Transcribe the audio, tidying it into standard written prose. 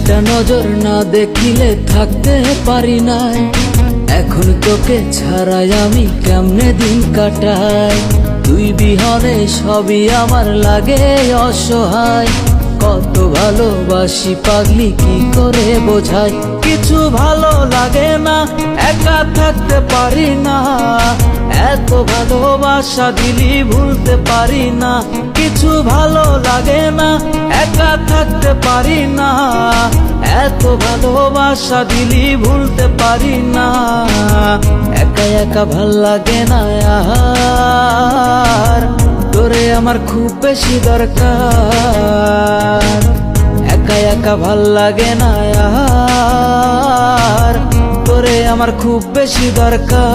একটা নজর না দেখিলে থাকতে পারি নাই। এখন তোকে ছাড়াই আমি কেমনে দিন কাটাই। তুই বিহনে সবই আমার লাগে অসহায়। কত ভালোবাসি পাগলি কি করে বোঝাই। কিছু ভালো লাগে না, একা থাকতে পারি না। এত ভালোবাসা দিলি ভুলতে পারি না। কিছু ভালো লাগে না, একা থাকতে পারি না। এত ভালোবাসা দিলি ভুলতে পারি না। একা একা ভাল লাগে না আর, তোরে আমার খুব বেশি দরকার। একা একা ভাল লাগে না আর, তোরে আমার খুব বেশি দরকার।